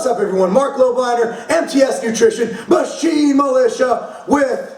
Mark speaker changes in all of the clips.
Speaker 1: up, everyone? Marc Lobliner, MTS Nutrition, Machine Militia with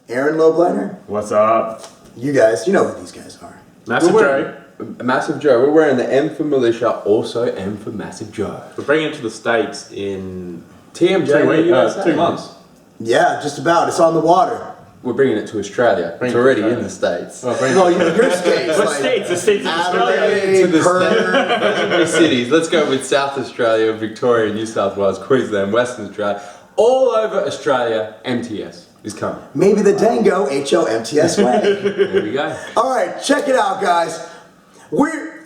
Speaker 1: Aaron Lobliner.
Speaker 2: What's up?
Speaker 1: You guys, you know who these guys are.
Speaker 2: Massive Joe.
Speaker 3: Massive Joe. We're wearing the M for Militia, also M for Massive Joe.
Speaker 2: We're bringing it to the States in
Speaker 3: TMJ,
Speaker 2: 2 months.
Speaker 1: Yeah, just about. It's on the water.
Speaker 3: We're bringing it to Australia. It's already in the States.
Speaker 1: Well, you know, your states.
Speaker 2: What states? The states of Australia.
Speaker 1: Adelaide,
Speaker 3: To the
Speaker 1: Perth.
Speaker 3: legendary cities. Let's go with South Australia, Victoria, New South Wales, Queensland, Western Australia. All over Australia, MTS is coming.
Speaker 1: Maybe the Dango HOMTS way.
Speaker 3: There we go.
Speaker 1: All right, check it out, guys. We're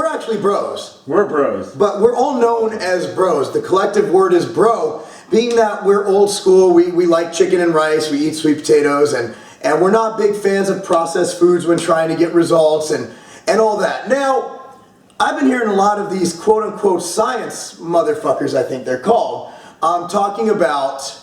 Speaker 1: actually bros.
Speaker 2: We're bros.
Speaker 1: But we're all known as bros. The collective word is bro, being that we're old school, we like chicken and rice, we eat sweet potatoes, and we're not big fans of processed foods when trying to get results and all that. Now, I've been hearing a lot of these quote-unquote science motherfuckers, I think they're called, talking about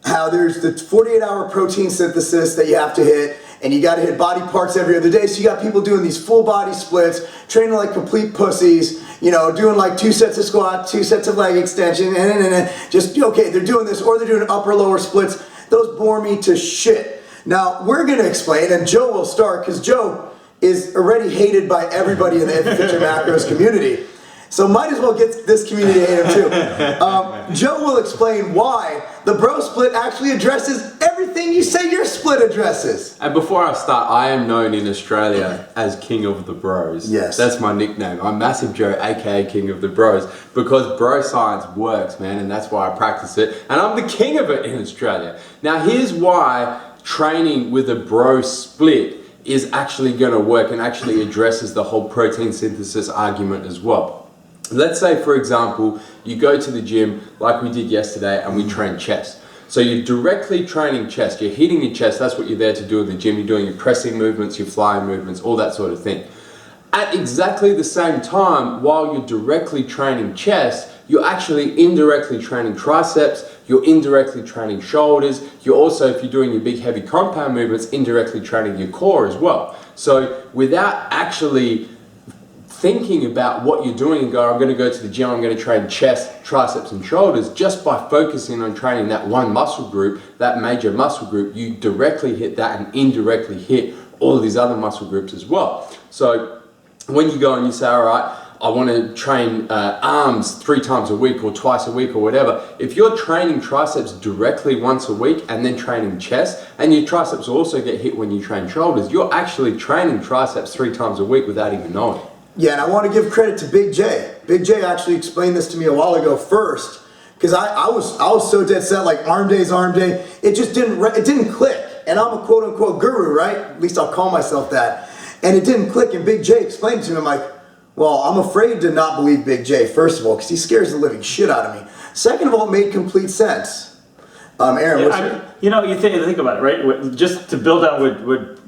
Speaker 1: how there's the 48-hour protein synthesis that you have to hit, and you got to hit body parts every other day. So you got people doing these full body splits, training like complete pussies, you know, doing like 2 sets of squats, 2 sets of leg extension, and just, okay, they're doing this, or they're doing upper lower splits. Those bore me to shit. Now, we're going to explain, and Joe will start, because Joe is already hated by everybody in the Fit Your Macros community. So might as well get this community to hate him too. Joe will explain why the bro split actually addresses everything you say your split addresses.
Speaker 3: And before I start, I am known in Australia as King of the Bros.
Speaker 1: Yes.
Speaker 3: That's my nickname. I'm Massive Joe, aka King of the Bros, because bro science works, man, and that's why I practice it. And I'm the king of it in Australia. Now, here's why training with a bro split is actually going to work and actually addresses the whole protein synthesis argument as well. Let's say, for example, you go to the gym like we did yesterday and we train chest. So you're directly training chest, you're hitting your chest, that's what you're there to do in the gym. You're doing your pressing movements, your flying movements, all that sort of thing. At exactly the same time, while you're directly training chest, you're actually indirectly training triceps, you're indirectly training shoulders, you're also, if you're doing your big heavy compound movements, indirectly training your core as well. So without actually thinking about what you're doing and go, I'm going to go to the gym, I'm going to train chest, triceps and shoulders, just by focusing on training that one muscle group, that major muscle group, you directly hit that and indirectly hit all of these other muscle groups as well. So when you go and you say, all right, I want to train arms 3 times a week or twice a week or whatever. If you're training triceps directly once a week and then training chest, and your triceps also get hit when you train shoulders, you're actually training triceps 3 times a week without even knowing.
Speaker 1: Yeah, and I want to give credit to Big J. Big J actually explained this to me a while ago first, because I was so dead set, like arm day. It just didn't click. And I'm a quote unquote guru, right? At least I'll call myself that. And it didn't click. And Big J explained it to me. I'm like, well, I'm afraid to not believe Big J, first of all, because he scares the living shit out of me. Second of all, it made complete sense. Aaron, what's your...
Speaker 2: You know, you think about it, right? Just to build on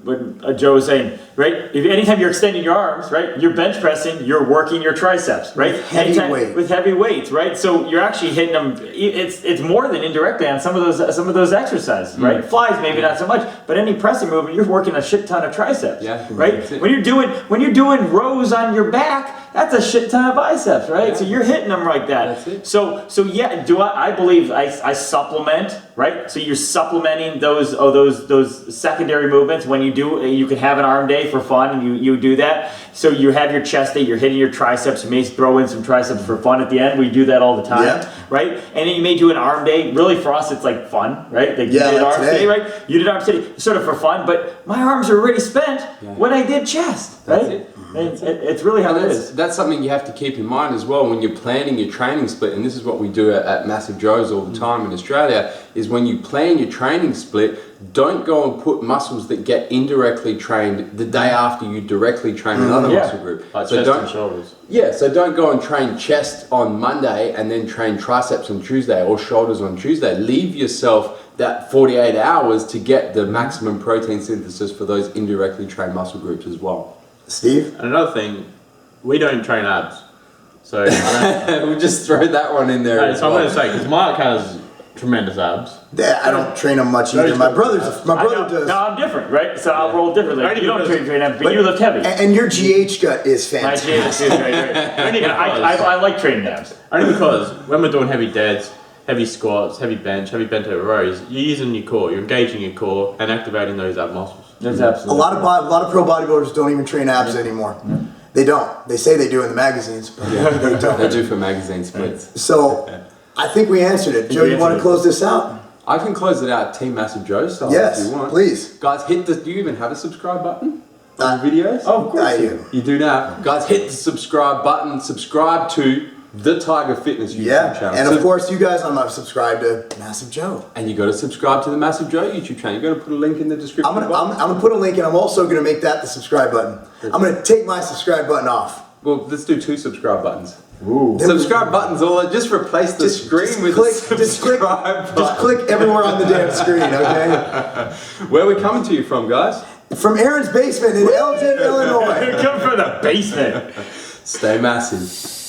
Speaker 2: what Joe was saying, right? If anytime you're extending your arms, right, you're bench pressing, you're working your triceps, right? With heavy weights, right? So you're actually hitting them. It's more than indirectly on some of those exercises, right? Flies maybe not so much, but any pressing movement, you're working a shit ton of triceps, right? When you're doing rows on your back, that's a shit ton of biceps, right? Yeah. So you're hitting them like that. That's it. So yeah, I believe I supplement, right? So you're supplementing those secondary movements when you can have an arm day for fun and you do that. So you have your chest day, you're hitting your triceps, you may throw in some triceps for fun at the end. We do that all the time, right? And then you may do an arm day. Really for us, it's like fun, right? Like you did arms today, right? You did arms today, sort of for fun, but my arms are already spent when I did chest, right? It's really how it is.
Speaker 3: That's something you have to keep in mind as well when you're planning your training split, and this is what we do at Massive Joe's all the time in Australia, is when you plan your training split, don't go and put muscles that get indirectly trained the day after you directly train another muscle group.
Speaker 2: Like chest and shoulders.
Speaker 3: Yeah, so don't go and train chest on Monday and then train triceps on Tuesday or shoulders on Tuesday. Leave yourself that 48 hours to get the maximum protein synthesis for those indirectly trained muscle groups as well.
Speaker 1: Steve?
Speaker 2: And another thing, we don't train abs. So
Speaker 3: we'll just throw that one in there.
Speaker 2: So I'm going to say, because Marc has
Speaker 4: tremendous abs.
Speaker 1: Yeah, I don't train them much either. My brother does.
Speaker 2: No, I'm different, right? So I'll roll differently. You don't train them, but you lift heavy.
Speaker 1: And your GH gut is
Speaker 2: My GH
Speaker 1: fantastic.
Speaker 2: is right. I like training abs.
Speaker 4: Only because when we're doing heavy deads, heavy squats, heavy bench, heavy bent over rows, you're using your core, you're engaging your core and activating those ab muscles.
Speaker 2: That's absolutely.
Speaker 1: A lot of pro bodybuilders don't even train abs anymore. They don't. They say they do in the magazines, but they don't.
Speaker 3: They do for magazine splits.
Speaker 1: So, I think we answered it. Joe, you want to close this out?
Speaker 3: I can close it out Team Massive Joe style
Speaker 1: Yes,
Speaker 3: if you want.
Speaker 1: please.
Speaker 3: Guys, do you even have a subscribe button on your videos?
Speaker 2: Oh, of course
Speaker 1: I
Speaker 2: you
Speaker 1: do.
Speaker 3: You do now. Guys, hit the subscribe button. Subscribe to the Tiger Fitness YouTube channel.
Speaker 1: And of course, you guys, I'm subscribed to Massive Joe.
Speaker 3: And you got to subscribe to the Massive Joe YouTube channel. You got to put a link in the description.
Speaker 1: I'm gonna put a link, and I'm also gonna make that the subscribe button. I'm gonna take my subscribe button off.
Speaker 3: Well, let's do 2 subscribe buttons.
Speaker 2: Ooh.
Speaker 3: Subscribe buttons, just replace the screen with
Speaker 1: click,
Speaker 3: the subscribe button.
Speaker 1: Just click everywhere on the damn screen, okay?
Speaker 3: Where are we coming to you from, guys?
Speaker 1: From Aaron's basement in Elgin, Illinois.
Speaker 2: Come from the basement.
Speaker 3: Stay massive.